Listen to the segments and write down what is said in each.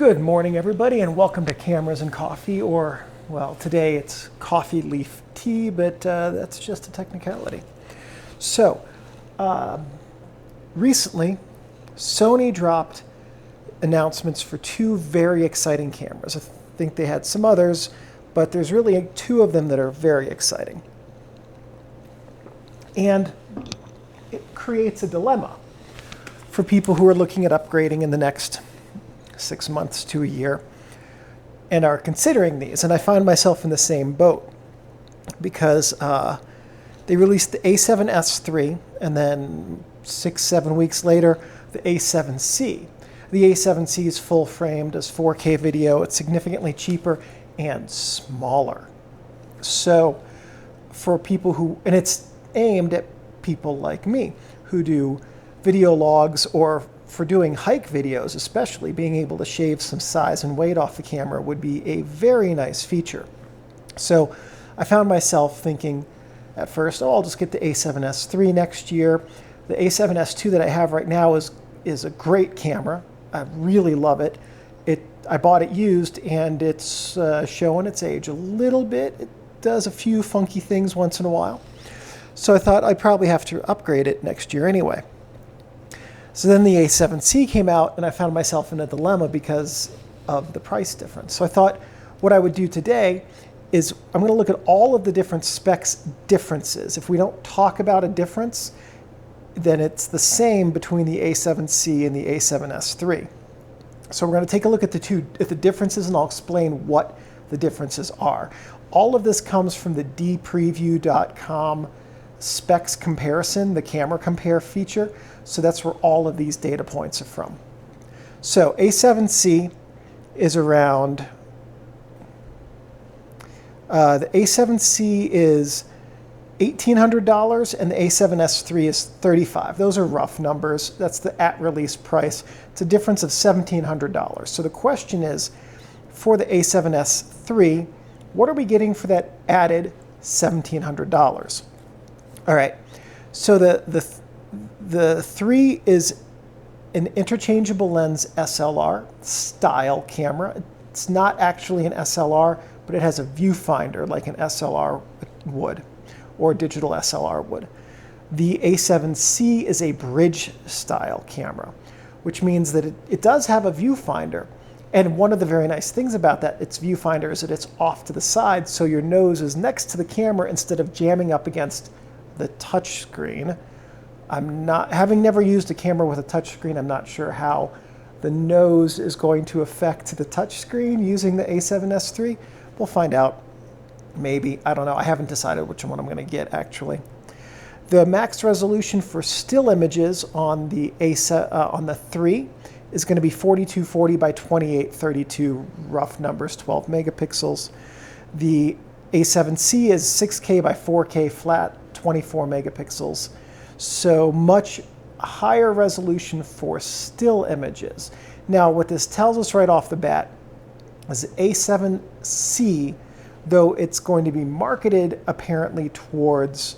Good morning, everybody, and welcome to Cameras and Coffee, or, well, today it's coffee leaf tea, but that's just a technicality. So, recently, Sony dropped announcements for two very exciting cameras. I think they had some others, but there's really two of them that are very exciting. And it creates a dilemma for people who are looking at upgrading in the next 6 months to a year and are considering these. And I find myself in the same boat because they released the A7S III and then 6-7 weeks later the A7C. The A7C is full frame, does 4K video, it's significantly cheaper and smaller. So for people who, and it's aimed at people like me who do video logs, or for doing hike videos especially, being able to shave some size and weight off the camera would be a very nice feature. So I found myself thinking at first, oh, I'll just get the A7S III next year. The A7S II that I have right now is a great camera. I really love it. I bought it used and it's showing its age a little bit. It does a few funky things once in a while. So I thought I'd probably have to upgrade it next year anyway. So then the A7C came out and I found myself in a dilemma because of the price difference. So I thought what I would do today is I'm going to look at all of the different specs differences. If we don't talk about a difference, then it's the same between the A7C and the A7S III. So we're going to take a look at the differences, and I'll explain what the differences are. All of this comes from the DPreview.com specs comparison, the camera compare feature. So that's where all of these data points are from. So A7C is around, the A7C is $1,800 and the A7S III is $3,500. Those are rough numbers. That's the at-release price. It's a difference of $1,700. So the question is, for the A7S III, what are we getting for that added $1,700? All right, so the 3 is an interchangeable lens SLR style camera. It's not actually an SLR, but it has a viewfinder like an SLR would, or digital SLR would. The A7C is a bridge style camera, which means that it does have a viewfinder. And one of the very nice things about that, its viewfinder, is that it's off to the side, so your nose is next to the camera instead of jamming up against the touch screen. Having never used a camera with a touch screen, I'm not sure how the nose is going to affect the touch screen using the A7S III. We'll find out, maybe. I don't know. I haven't decided which one I'm going to get, actually. The max resolution for still images on the 3 is going to be 4240 by 2832, rough numbers, 12 megapixels. The A7C is 6K by 4K flat, 24 megapixels. So much higher resolution for still images. Now, what this tells us right off the bat is A7C, though it's going to be marketed apparently towards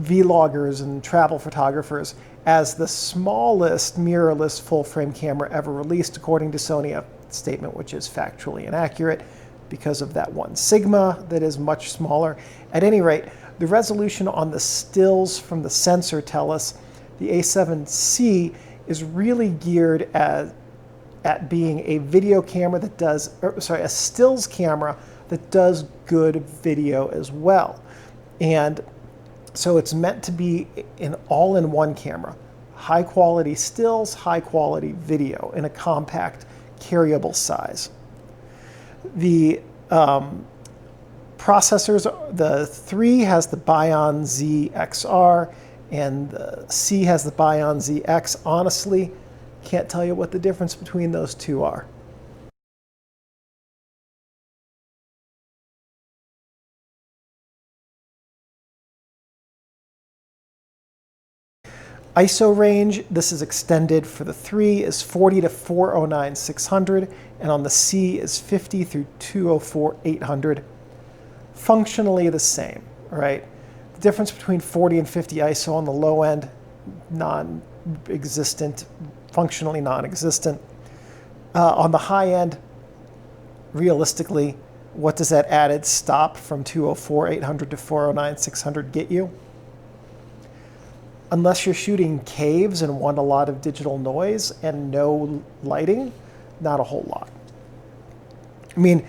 vloggers and travel photographers as the smallest mirrorless full-frame camera ever released, according to Sony, a statement which is factually inaccurate because of that one Sigma that is much smaller. At any rate, the resolution on the stills from the sensor tell us the A7C is really geared at being a video camera that does, a stills camera that does good video as well. And so it's meant to be an all-in-one camera. High quality stills, high quality video in a compact, carryable size. The processors, the 3 has the Bion Z XR and the C has the Bion ZX. Honestly, can't tell you what the difference between those two are. ISO range, this is extended for the 3, is 40 to 409 600, and on the C is 50 through 204 800. Functionally the same, right? The difference between 40 and 50 ISO on the low end, non-existent, functionally non-existent. On the high end, realistically, what does that added stop from 204/800 to 409/600 get you? Unless you're shooting caves and want a lot of digital noise and no lighting, not a whole lot. I mean,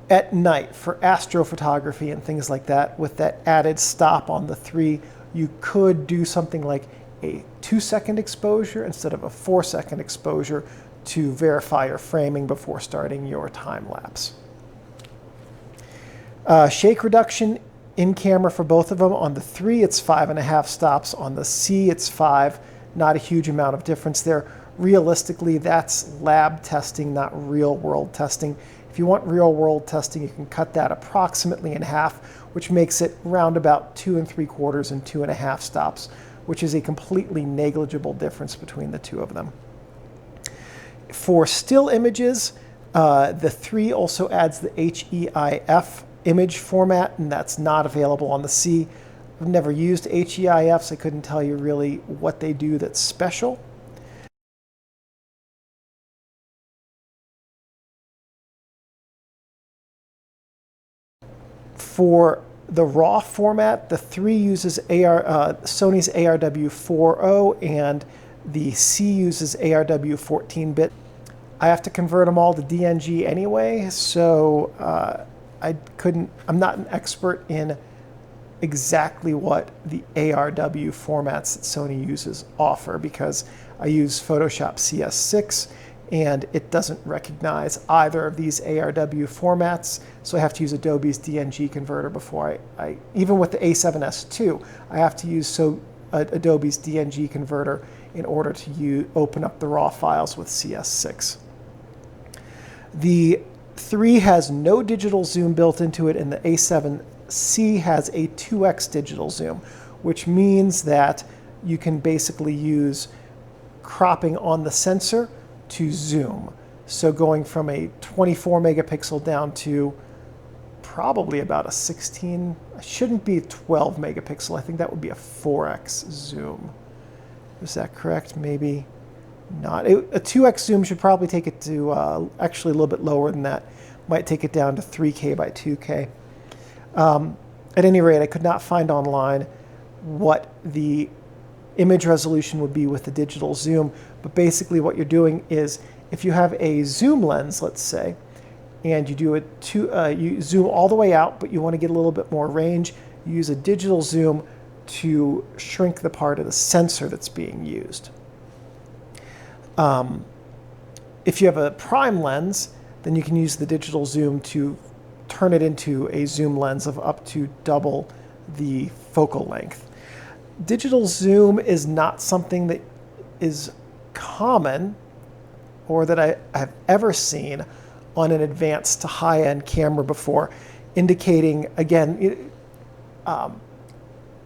at night for astrophotography and things like that, with that added stop on the 3, you could do something like a 2-second exposure instead of a 4-second exposure to verify your framing before starting your time lapse. Shake reduction in camera for both of them. On the 3, it's 5.5 stops. On the C, it's 5. Not a huge amount of difference there. Realistically, that's lab testing, not real world testing. If you want real world testing, you can cut that approximately in half, which makes it round about 2 3/4 and 2.5 stops, which is a completely negligible difference between the two of them. For still images, the 3 also adds the HEIF image format, and that's not available on the C. I've never used HEIFs. I couldn't tell you really what they do that's special. For the RAW format, the 3 uses Sony's ARW40 and the C uses ARW 14-bit. I have to convert them all to DNG anyway, so I'm not an expert in exactly what the ARW formats that Sony uses offer, because I use Photoshop CS6 and it doesn't recognize either of these ARW formats, so I have to use Adobe's DNG converter before even with the A7S II, I have to use Adobe's DNG converter in order to open up the raw files with CS6. The 3 has no digital zoom built into it, and the A7C has a 2x digital zoom, which means that you can basically use cropping on the sensor to zoom. So going from a 24 megapixel down to probably about a 16, shouldn't be 12 megapixel. I think that would be a 4x zoom. Is that correct? Maybe not. A 2x zoom should probably take it to actually a little bit lower than that. Might take it down to 3K by 2K. At any rate, I could not find online what the image resolution would be with the digital zoom, but basically what you're doing is, if you have a zoom lens, let's say, and you do you zoom all the way out, but you want to get a little bit more range, you use a digital zoom to shrink the part of the sensor that's being used. If you have a prime lens, then you can use the digital zoom to turn it into a zoom lens of up to double the focal length. Digital zoom is not something that is common or that I have ever seen on an advanced to high-end camera before, indicating, again,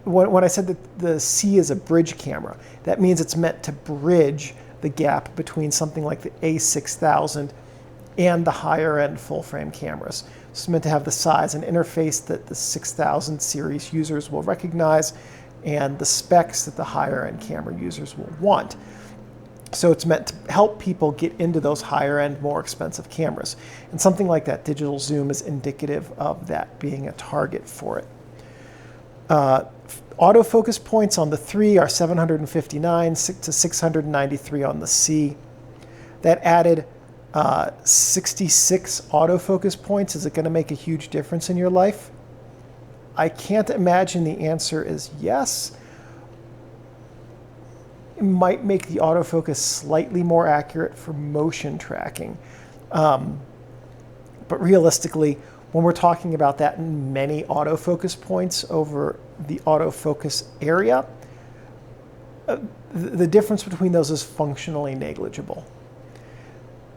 when I said that the C is a bridge camera, that means it's meant to bridge the gap between something like the A6000 and the higher-end full-frame cameras. It's meant to have the size and interface that the 6000 series users will recognize and the specs that the higher-end camera users will want. So it's meant to help people get into those higher-end, more expensive cameras. And something like that digital zoom is indicative of that being a target for it. Autofocus points on the 3 are 759 to 693 on the C. That added 66 autofocus points. Is it going to make a huge difference in your life? I can't imagine the answer is yes. It might make the autofocus slightly more accurate for motion tracking. But realistically, when we're talking about that many autofocus points over the autofocus area, the difference between those is functionally negligible.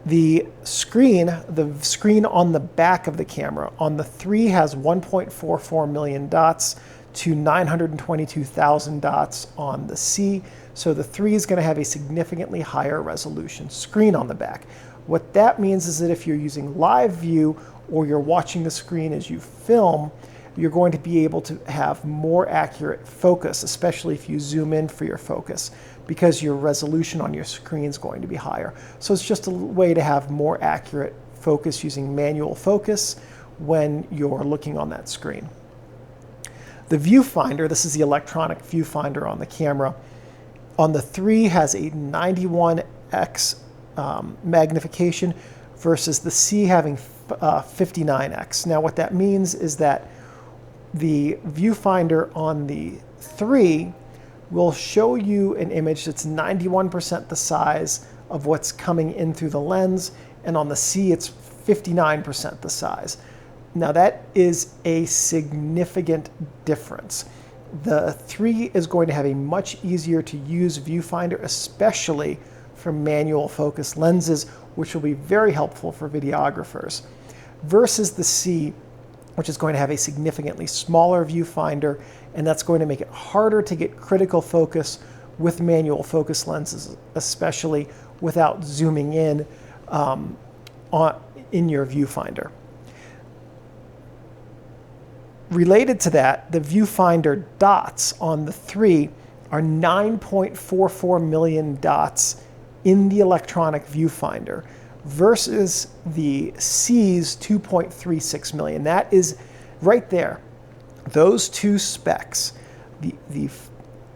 The screen on the back of the camera on the 3 has 1.44 million dots to 922,000 dots on the C. So the 3 is going to have a significantly higher resolution screen on the back. What that means is that if you're using live view or you're watching the screen as you film, you're going to be able to have more accurate focus, especially if you zoom in for your focus, because your resolution on your screen is going to be higher. So it's just a way to have more accurate focus using manual focus when you're looking on that screen. The viewfinder, this is the electronic viewfinder on the camera, on the 3 has a 91x magnification versus the C having 59x. Now what that means is that the viewfinder on the 3 will show you an image that's 91% the size of what's coming in through the lens, and on the C it's 59% the size. Now that is a significant difference. The 3 is going to have a much easier to use viewfinder, especially for manual focus lenses, which will be very helpful for videographers, versus the C, which is going to have a significantly smaller viewfinder, and that's going to make it harder to get critical focus with manual focus lenses, especially without zooming in your viewfinder. Related to that, the viewfinder dots on the 3 are 9.44 million dots in the electronic viewfinder versus the C's 2.36 million. That is right there. Those two specs, the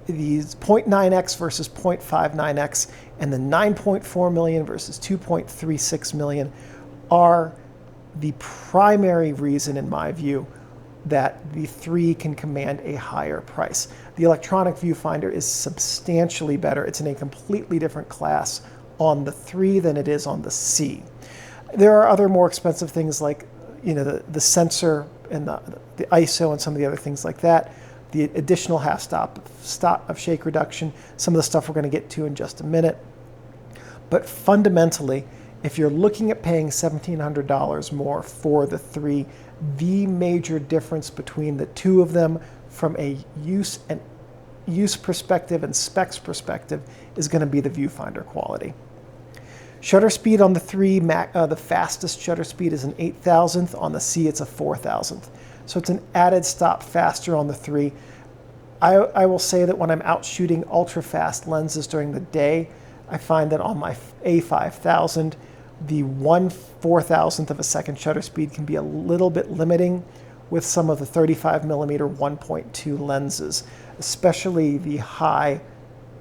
0.9x versus 0.59x and the 9.4 million versus 2.36 million are the primary reason, in my view, that the 3 can command a higher price. The electronic viewfinder is substantially better. It's in a completely different class on the 3 than it is on the C. There are other more expensive things like, the sensor and the ISO and some of the other things like that. The additional half stop of shake reduction, some of the stuff we're going to get to in just a minute. But fundamentally, if you're looking at paying $1,700 more for the 3, the major difference between the two of them from a use perspective and specs perspective is going to be the viewfinder quality. Shutter speed on the 3, the fastest shutter speed is an 8,000th. On the C, it's a 4,000th. So it's an added stop faster on the 3. I will say that when I'm out shooting ultra-fast lenses during the day, I find that on my A5000, the 1/4000th of a second shutter speed can be a little bit limiting with some of the 35mm 1.2 lenses, especially the high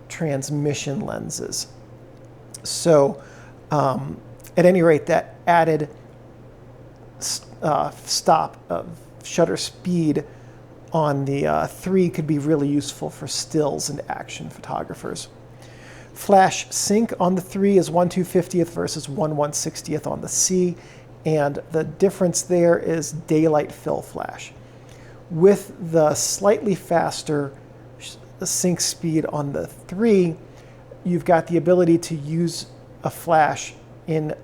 transmission lenses. So at any rate, that added stop of shutter speed on the 3 could be really useful for stills and action photographers. Flash sync on the 3 is 1/250th versus 1/160th on the C, and the difference there is daylight fill flash. With the slightly faster sync speed on the 3, you've got the ability to use a flash in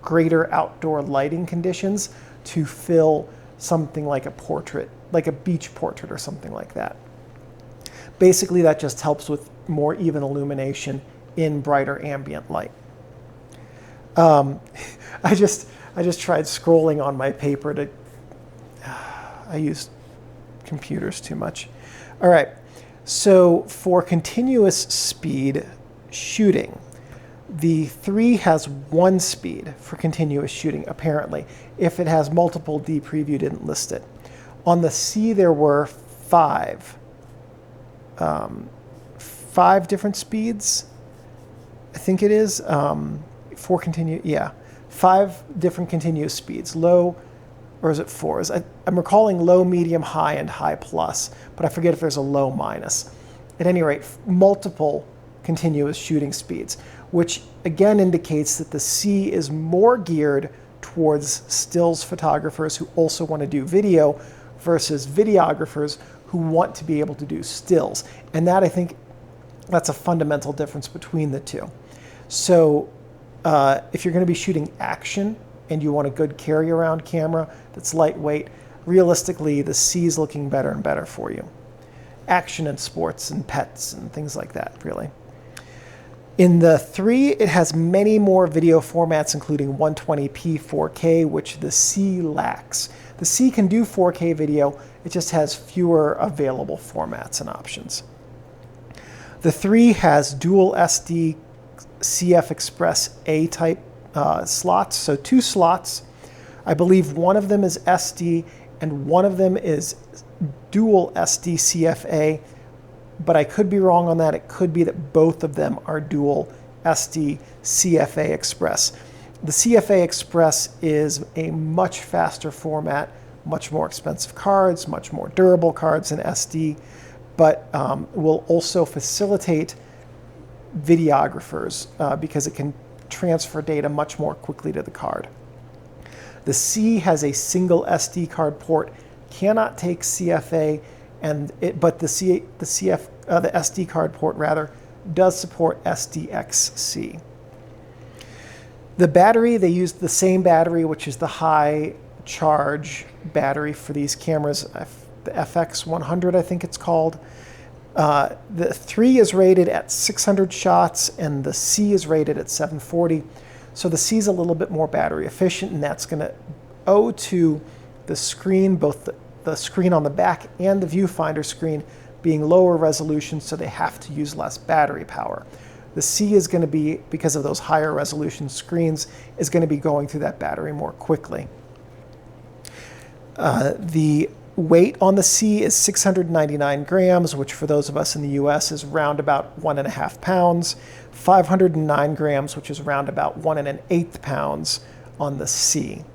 greater outdoor lighting conditions to fill something like a portrait, like a beach portrait or something like that. Basically, that just helps with more even illumination in brighter ambient light. I just tried scrolling on my paper to, I use computers too much. All right, so for continuous speed shooting, the 3 has 1 speed for continuous shooting, apparently. If it has multiple, DPreview didn't list it. On the C, there were 5 different speeds. I think it is 5 different continuous speeds. Low, or is it 4? I'm recalling low, medium, high, and high plus, but I forget if there's a low minus. At any rate, multiple continuous shooting speeds, which again indicates that the C is more geared towards stills photographers who also want to do video versus videographers who want to be able to do stills. And that, I think, that's a fundamental difference between the two. So if you're going to be shooting action and you want a good carry-around camera that's lightweight, realistically, the C is looking better and better for you. Action and sports and pets and things like that, really. In the 3, it has many more video formats, including 120p 4K, which the C lacks. The C can do 4K video, it just has fewer available formats and options. The 3 has dual SD CF Express A-type slots, so 2 slots. I believe one of them is SD and one of them is dual SD CFA, but I could be wrong on that. It could be that both of them are dual SD CFA Express. The CFA Express is a much faster format, much more expensive cards, much more durable cards than SD, but will also facilitate videographers because it can transfer data much more quickly to the card. The C has a single SD card port, cannot take CFA, but the SD card port rather does support SDXC. The battery, they used the same battery, which is the high charge battery for these cameras, the FX100 I think it's called. The 3 is rated at 600 shots and the C is rated at 740. So the C is a little bit more battery efficient, and that's going to owe to the screen, both the screen on the back and the viewfinder screen being lower resolution, so they have to use less battery power. The C is going to be, because of those higher resolution screens, is going to be going through that battery more quickly. The weight on the C is 699 grams, which for those of us in the US is round about 1.5 pounds. 509 grams, which is round about 1.125 pounds on the C.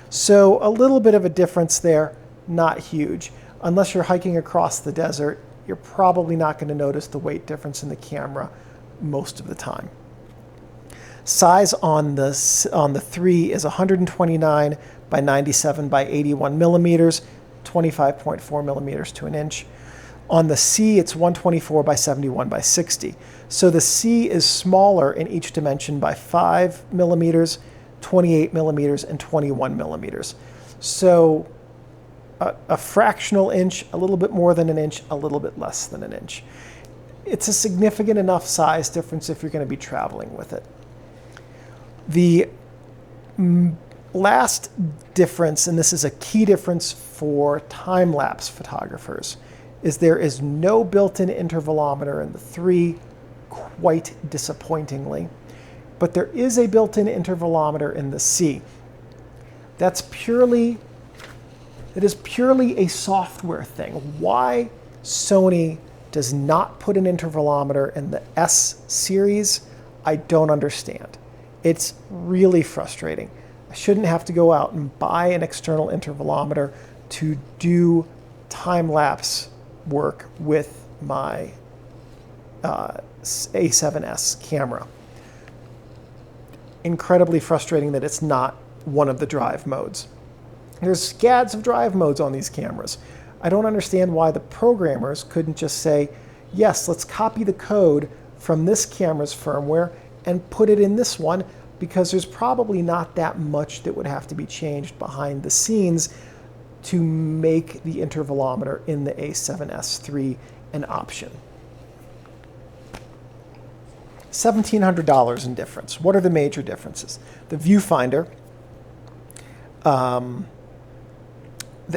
So a little bit of a difference there, not huge. Unless you're hiking across the desert, you're probably not going to notice the weight difference in the camera most of the time. Size on the 3 is 129 by 97 by 81 millimeters, 25.4 millimeters to an inch. On the C, it's 124 by 71 by 60. So the C is smaller in each dimension by 5 millimeters, 28 millimeters, and 21 millimeters. So a fractional inch, a little bit more than an inch, a little bit less than an inch. It's a significant enough size difference if you're going to be traveling with it. The last difference, and this is a key difference for time-lapse photographers, is there is no built-in intervalometer in the 3, quite disappointingly, but there is a built-in intervalometer in the C. It is purely a software thing. Why Sony does not put an intervalometer in the S series, I don't understand. It's really frustrating. I shouldn't have to go out and buy an external intervalometer to do time-lapse work with my A7S camera. Incredibly frustrating that it's not one of the drive modes. There's scads of drive modes on these cameras. I don't understand why the programmers couldn't just say, yes, let's copy the code from this camera's firmware and put it in this one, because there's probably not that much that would have to be changed behind the scenes to make the intervalometer in the A7S III an option. $1,700 in difference. What are the major differences? The viewfinder, the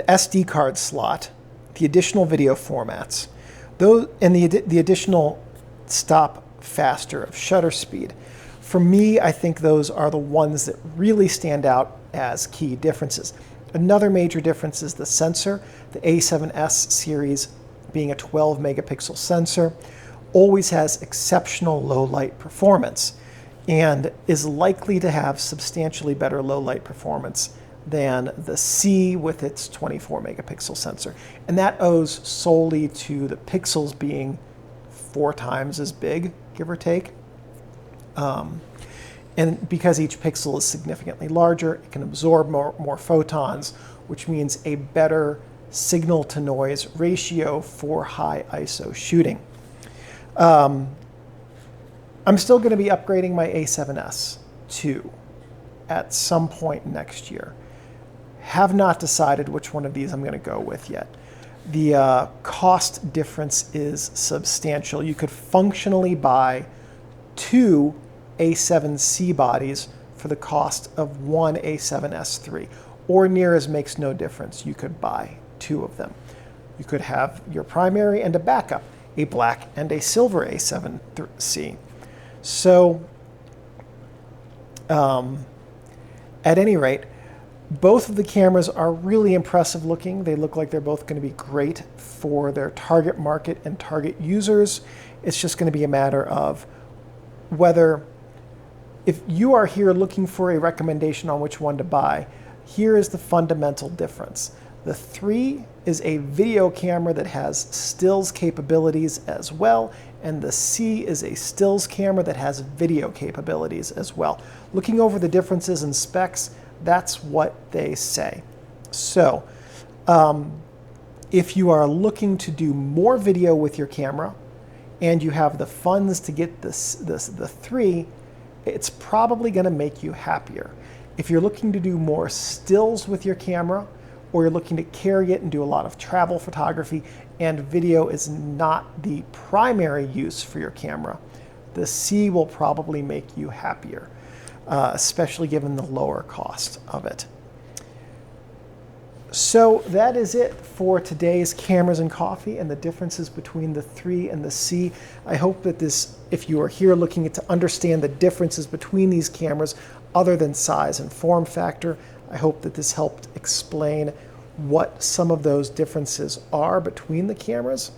SD card slot, the additional video formats, and the additional stop faster of shutter speed. For me, I think those are the ones that really stand out as key differences. Another major difference is the sensor. The A7S series, being a 12 megapixel sensor, always has exceptional low light performance and is likely to have substantially better low light performance than the C with its 24 megapixel sensor. And that owes solely to the pixels being 4 times as big, give or take. And because each pixel is significantly larger, it can absorb more photons, which means a better signal-to-noise ratio for high ISO shooting. I'm still going to be upgrading my A7S II at some point next year. Have not decided which one of these I'm going to go with yet. The cost difference is substantial. You could functionally buy 2 A7C bodies for the cost of one A7S III, or near as makes no difference. You could buy 2 of them. You could have your primary and a backup, a black and a silver A7C. So, at any rate, both of the cameras are really impressive looking. They look like they're both going to be great for their target market and target users. It's just going to be a matter of whether, if you are here looking for a recommendation on which one to buy, here is the fundamental difference. The 3 is a video camera that has stills capabilities as well, and the C is a stills camera that has video capabilities as well. Looking over the differences in specs, that's what they say. So, if you are looking to do more video with your camera, and you have the funds to get the 3, it's probably going to make you happier. If you're looking to do more stills with your camera, or you're looking to carry it and do a lot of travel photography, and video is not the primary use for your camera, the C will probably make you happier, especially given the lower cost of it. So that is it for today's Cameras and Coffee and the differences between the 3 and the C. I hope that this, if you are here looking to understand the differences between these cameras other than size and form factor, I hope that this helped explain what some of those differences are between the cameras.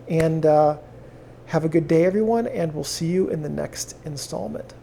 And have a good day, everyone, and we'll see you in the next installment.